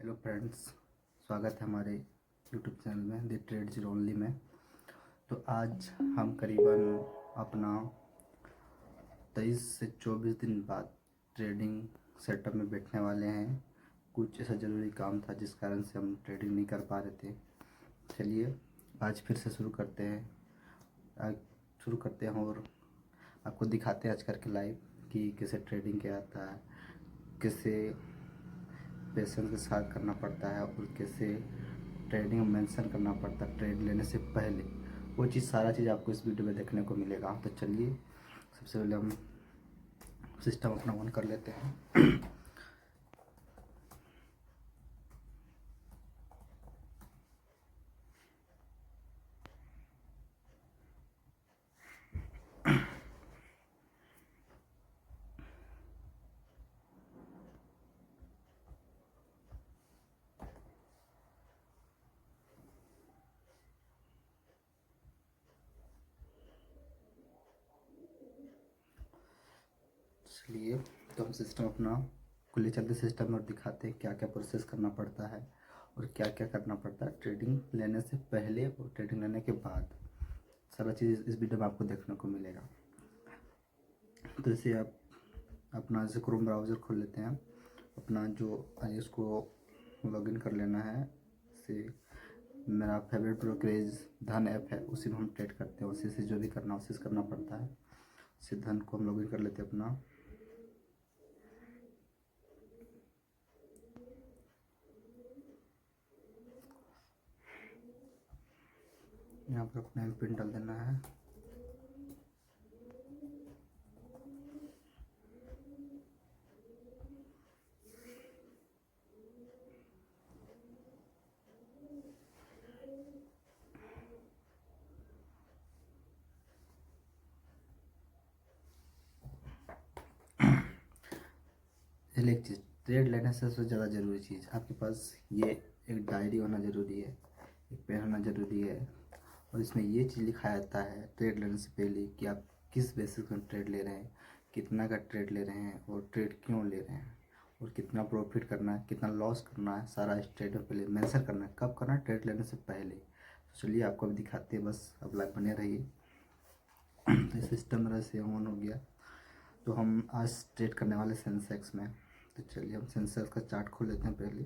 Hello friends, स्वागत है हमारे यूट्यूब चैनल में द ट्रेड जीरो ओनली में। तो आज हम करीबन अपना 23 से 24 दिन बाद ट्रेडिंग सेटअप में बैठने वाले हैं। कुछ ऐसा ज़रूरी काम था जिस कारण से हम ट्रेडिंग नहीं कर पा रहे थे। चलिए आज फिर से शुरू करते हैं। आज शुरू करते हैं और आपको दिखाते हैं आज करके लाइव कि कैसे ट्रेडिंग किया जाता है, कैसे पेशेंस के साथ करना पड़ता है और कैसे ट्रेडिंग में मेंशन करना पड़ता है ट्रेड लेने से पहले। वो चीज़ सारा चीज़ आपको इस वीडियो में देखने को मिलेगा। तो चलिए सबसे पहले हम सिस्टम अपना ऑन कर लेते हैं। चलिए तो हम सिस्टम अपना खुले चलते सिस्टम और दिखाते हैं क्या क्या प्रोसेस करना पड़ता है और क्या क्या करना पड़ता है ट्रेडिंग लेने से पहले और ट्रेडिंग लेने के बाद। सारा चीज़ इस वीडियो में आपको देखने को मिलेगा। तो इसे आप अपना जैसे क्रोम ब्राउज़र खोल लेते हैं, अपना जो इसको लॉगिन कर लेना है। से मेरा फेवरेट ब्रोकरेज धन ऐप है, उसी में हम ट्रेड करते हैं। उसी से जो भी करना उसी से करना पड़ता है। इसे धन को हम लॉगिन कर लेते हैं अपना। यहाँ पर अपना एम पिन डाल देना है। एक चीज़, ट्रेड लेने से सबसे ज़्यादा ज़रूरी चीज़ आपके पास ये एक डायरी होना ज़रूरी है, एक पेन होना ज़रूरी है। और इसमें ये चीज़ लिखा जाता है ट्रेड लेने से पहले कि आप किस बेसिस पर ट्रेड ले रहे हैं, कितना का ट्रेड ले रहे हैं और ट्रेड क्यों ले रहे हैं और कितना प्रॉफिट करना है, कितना लॉस करना है। सारा इस ट्रेड में पहले मेंशन करना है। कब करना है? ट्रेड लेने से पहले। तो चलिए आपको अब दिखाते हैं, बस अब लाइव बने रहिए। तो सिस्टम मेरा से ऑन हो गया। तो हम आज ट्रेड करने वाले सेंसेक्स में। तो चलिए हम सेंसेक्स का चार्ट खोल लेते हैं। पहले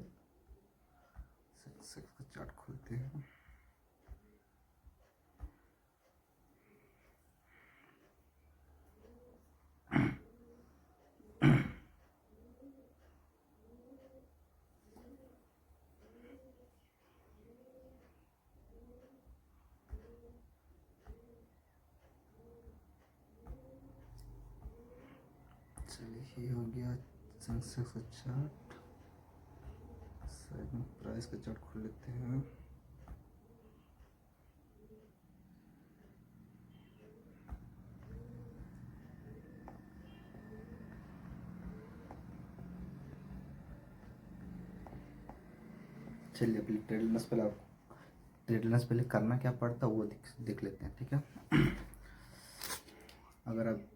सेंसेक्स का चार्ट खोलते हैं। चलिए ये हो गया सेंसेक्स का चार्ट। साइड में प्राइस का चार्ट खोल लेते हैं। चलिए अपनी ट्रेडलेस पहले आपको ट्रेडलेस पहले करना क्या पड़ता है वो देख लेते हैं, ठीक है। अगर आप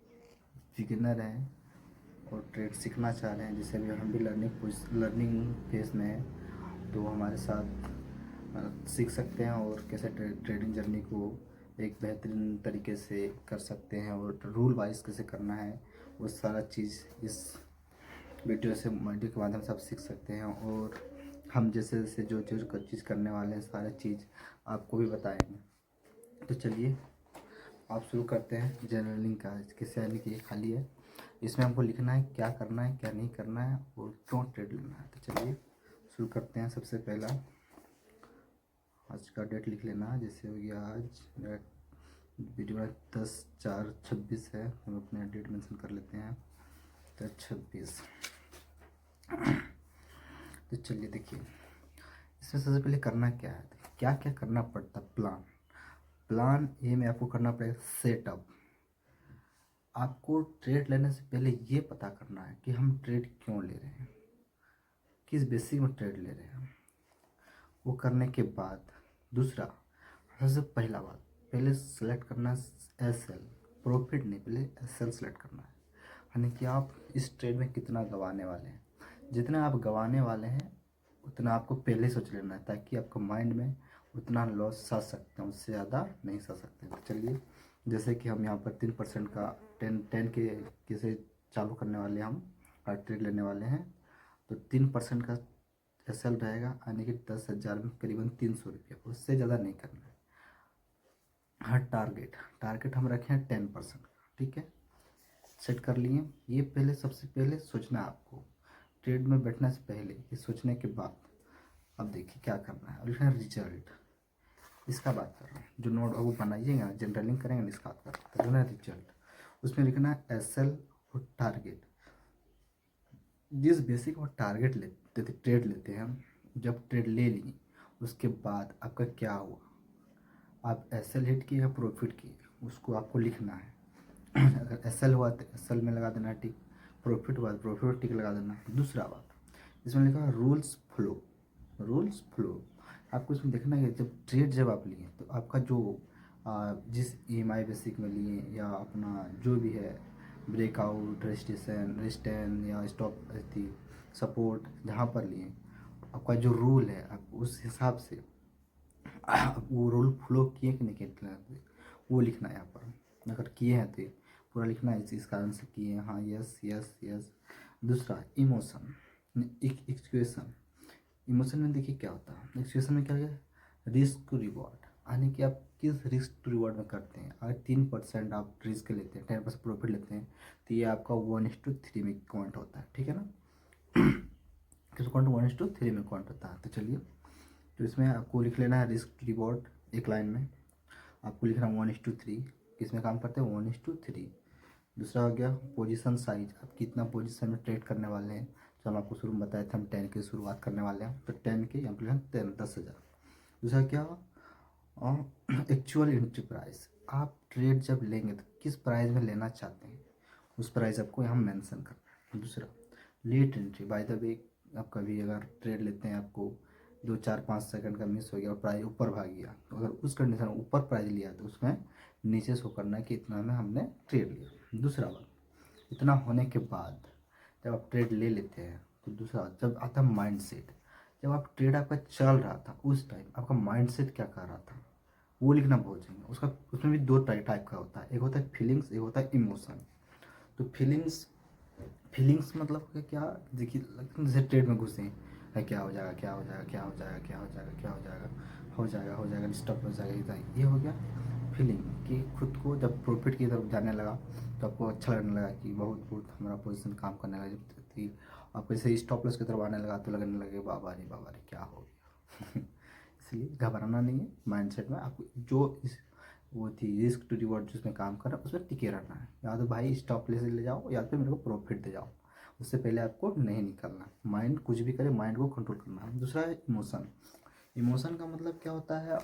बिगिनर हैं और ट्रेड सीखना चाह रहे हैं, जैसे अभी हम भी लर्निंग फेज में हैं, तो हमारे साथ सीख सकते हैं और कैसे ट्रेडिंग जर्नी को एक बेहतरीन तरीके से कर सकते हैं और रूल वाइज कैसे करना है, वो सारा चीज़ इस वीडियो के माध्यम से आप सीख सकते हैं। और हम जैसे जैसे जो चीज़ करने वाले हैं सारा चीज़ आपको भी बताएंगे। तो चलिए आप शुरू करते हैं जर्नलिंग का। कैसे यानी कि ये खाली है, इसमें हमको लिखना है क्या करना है क्या नहीं करना है और क्यों ट्रेड लेना है। तो चलिए शुरू करते हैं। सबसे पहला आज का डेट लिख लेना है। जैसे हो गया आज वीडियो में 10/4/26 है, हम अपने डेट मेंशन कर लेते हैं 10/26। तो चलिए देखिए इसमें सबसे पहले करना क्या है, क्या क्या करना पड़ता। प्लान ए में आपको करना पड़ेगा सेटअप। आपको ट्रेड लेने से पहले ये पता करना है कि हम ट्रेड क्यों ले रहे हैं, किस बेसिस में ट्रेड ले रहे हैं। वो करने के बाद दूसरा, सबसे पहला बात, पहले सेलेक्ट करना है एस एल, प्रॉफिट नहीं, पहले एस एल सेलेक्ट करना है। यानी कि आप इस ट्रेड में कितना गंवाने वाले हैं। जितना आप गंवाने वाले हैं उतना आपको पहले सोच लेना है, ताकि आपका माइंड में उतना लॉस सह सकते हैं, उससे ज़्यादा नहीं सह सकते। तो चलिए, जैसे कि हम यहाँ पर 3% का 10 के कैसे चालू करने वाले हैं, हम ट्रेड लेने वाले हैं। तो 3% का एस एल रहेगा, यानी कि 10,000 में करीबन 300 रुपये, उससे ज़्यादा नहीं करना है। हाँ, टारगेट हम रखे हैं 10% का, ठीक है। सेट कर लिए। ये पहले, सबसे पहले सोचना है आपको, ट्रेड में बैठने से पहले ये सोचने के बाद अब देखिए क्या करना है। और लिखना है रिजल्ट, इसका बात कर रहे हैं। जो नोट वो बनाइएगा, जनरलिंग करेंगे ना, इसका बात कर रहे हैं। तो लिखना है रिजल्ट, उसमें लिखना है एस एल और टारगेट। जिस बेसिक और टारगेट लेते थे, ट्रेड लेते हैं हम, जब ट्रेड ले लिए उसके बाद आपका क्या हुआ, आप एस एल हिट किए या प्रॉफिट किए, उसको आपको लिखना है। अगर एस एल हुआ तो एस एल में लगा देना है टिक, प्रॉफिट हुआ तो प्रॉफिट टिक लगा देना है। दूसरा बात, इसमें लिखा है रूल्स फ्लो। आपको इसमें देखना है कि जब आप लिए तो आपका जो जिस EMI बेसिक में लिए या अपना जो भी है, ब्रेकआउट, रेजिस्टेंस या स्टॉप थी, सपोर्ट, जहाँ पर लिए आपका जो रूल है, आप उस हिसाब से वो रूल फ्लो किए कि नहीं किए, वो लिखना है यहाँ पर। अगर किए हैं तो पूरा लिखना है, इस कारण से किए हैं, हाँ, यस यस यस। दूसरा इमोशन, इक्वेशन। इमोशन में देखिए क्या होता है, इक्वेशन में क्या है, रिस्क टू रिवॉर्ड, यानी कि आप किस रिस्क टू रिवॉर्ड में करते हैं। अगर 3% आप रिस्क लेते हैं, 10% प्रॉफिट लेते हैं, तो ये आपका 1:3 में काउंट होता है, ठीक है ना। किस काउंट 1:3 में काउंट होता है। तो चलिए, तो इसमें आपको लिख लेना है रिस्क टू रिवॉर्ड, एक लाइन में आपको लिखना 1:3। किसमें काम करते हैं, 1:3। दूसरा हो गया पोजीशन साइज, आप कितना पोजीशन में ट्रेड करने वाले हैं। जो हम आपको शुरू में बताए थे, हम 10 की शुरुआत करने वाले हैं, तो 10 के यहाँ पे 10,000। दूसरा क्या, एक्चुअल एंट्री प्राइस, आप ट्रेड जब लेंगे तो किस प्राइस में लेना चाहते हैं, उस प्राइस आपको यहाँ मेंशन करना है। दूसरा late entry, by the way आप कभी अगर ट्रेड लेते हैं, आपको 2 4 5 सेकंड का मिस हो गया और प्राइस ऊपर भाग गया, तो अगर उस कंडीशन में ऊपर प्राइस लिया तो उसमें नीचे शो करना है कि इतना में हमने ट्रेड लिया। दूसरा बात, इतना होने के बाद जब आप ट्रेड ले लेते हैं, तो दूसरा जब आता है माइंड सेट। जब आप ट्रेड आपका चल रहा था उस टाइम आपका माइंड सेट क्या कर रहा था, वो लिखना बहुत चाहिए। उसका उसमें भी दो टाइप का होता है, एक होता है फीलिंग्स, एक होता है इमोशन। तो फीलिंग्स मतलब कि क्या, देखिए जैसे ट्रेड में घुसे हैं, क्या हो जाएगा, क्या हो जाएगा, क्या हो जाएगा, क्या हो जाएगा, क्या हो जाएगा, हो जाएगा, डिस्टर्ब हो जाएगा, इतना ये हो गया फीलिंग। कि खुद को जब प्रॉफिट की तरफ जाने लगा तो आपको अच्छा लगने लगा कि बहुत बहुत हमारा पोजीशन काम करने लगा। जब थी आपको ऐसे स्टॉप लॉस की तरफ आने लगा तो लगने लगे बाबा रे क्या हो गया। इसलिए घबराना नहीं है, माइंडसेट में आपको जो इस वो थी रिस्क टू रिवॉर्ड जिसमें काम कर रहा है उसमें टिके रहना है। या तो भाई स्टॉप ले जाओ, या तो मेरे को प्रॉफिट दे जाओ, उससे पहले आपको नहीं निकलना। माइंड कुछ भी करे, माइंड को कंट्रोल करना है। दूसरा है इमोशन। इमोशन का मतलब क्या होता है,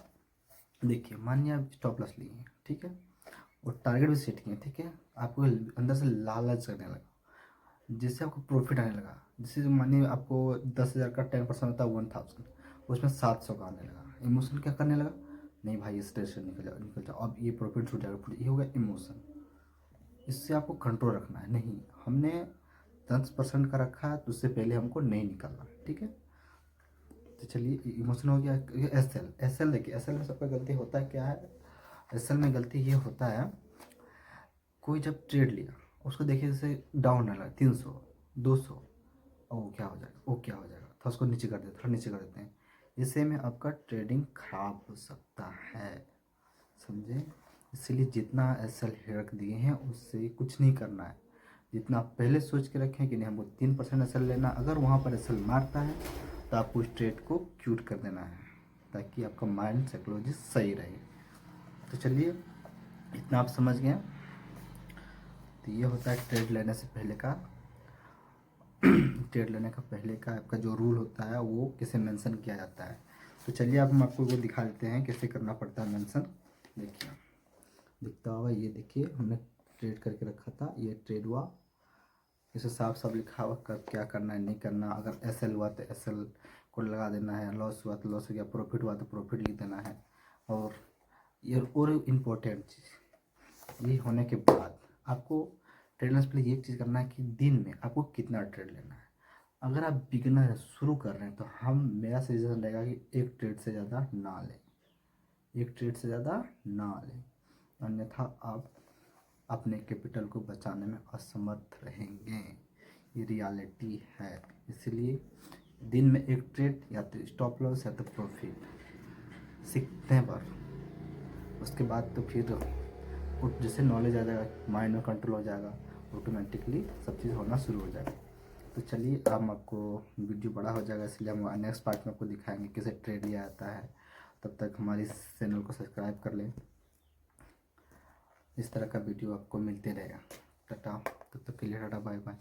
देखिए मानिए आप स्टॉप लॉस लिए हैं, ठीक है, और टारगेट भी सेट किए, ठीक है, आपको अंदर से लालच करने लगा, जिससे आपको प्रॉफिट आने लगा। जैसे मानिए आपको 10,000 का 10% होता है 1,000, उसमें 700 का आने लगा। इमोशन क्या करने लगा, नहीं भाई इस स्ट्रेस से निकल जाओ, अब ये प्रॉफिट छूट जाएगा, फिर ये हो गया इमोशन। इससे आपको कंट्रोल रखना है, नहीं हमने 10% का रखा है तो उससे पहले हमको नहीं निकलना, ठीक है। तो चलिए, इमोशन हो गया। एस एल देखिए, एस एल में सबका गलती होता है क्या है, एस एल में गलती ये होता है, कोई जब ट्रेड लिया उसको देखिए जैसे डाउन आ रहा है 300 200, ओ क्या हो जाएगा, ओ क्या हो जाएगा, तो उसको नीचे कर देते, थोड़ा नीचे कर देते हैं। इससे में आपका ट्रेडिंग खराब हो सकता है, समझे। इसलिए जितना एस एल रख दिए हैं उससे कुछ नहीं करना है। जितना आप पहले सोच के रखें कि नहीं हमको 3% एस एल लेना, अगर वहाँ पर एस एल मारता है तो आपको उस ट्रेड को क्यूट कर देना है, ताकि आपका माइंड साइकोलॉजी सही रहे। तो चलिए, इतना आप समझ गए। तो ये होता है ट्रेड लेने से पहले का ट्रेड लेने का पहले का आपका जो रूल होता है वो कैसे मेंशन किया जाता है। तो चलिए अब हम आपको वो दिखा देते हैं कैसे करना पड़ता है मेंशन। देखिए दिखता होगा, ये देखिए हमने ट्रेड करके रखा था, ये ट्रेड हुआ, इसे साफ साफ लिखा हुआ कर क्या करना है नहीं करना। अगर एस एल हुआ तो एस एल को लगा देना है, लॉस हुआ तो लॉस हो गया, प्रॉफिट हुआ तो प्रॉफिट लिख देना है। और ये और इम्पोर्टेंट चीज़ ये होने के बाद आपको ट्रेड लेने से पहले ये चीज़ करना है कि दिन में आपको कितना ट्रेड लेना है। अगर आप बिगिनर शुरू कर रहे हैं तो मेरा सजेशन रहेगा कि एक ट्रेड से ज़्यादा ना लें, एक ट्रेड से ज़्यादा ना लें, अन्यथा आप अपने कैपिटल को बचाने में असमर्थ रहेंगे। ये रियलिटी है। इसलिए दिन में एक ट्रेड, या तो स्टॉप लॉस या तो प्रॉफिट, सीखते हैं पर उसके बाद तो फिर जैसे नॉलेज आ जाएगा, माइंड में कंट्रोल हो जाएगा, ऑटोमेटिकली सब चीज़ होना शुरू हो जाएगा। तो चलिए, अब आपको वीडियो बड़ा हो जाएगा, इसलिए हम नेक्स्ट पार्ट में आपको दिखाएंगे कैसे ट्रेड लिया जाता है। तब तक हमारी चैनल को सब्सक्राइब कर लें, इस तरह का वीडियो आपको मिलते रहेगा। टाटा, तब तक के लिए टाटा, बाय बाय।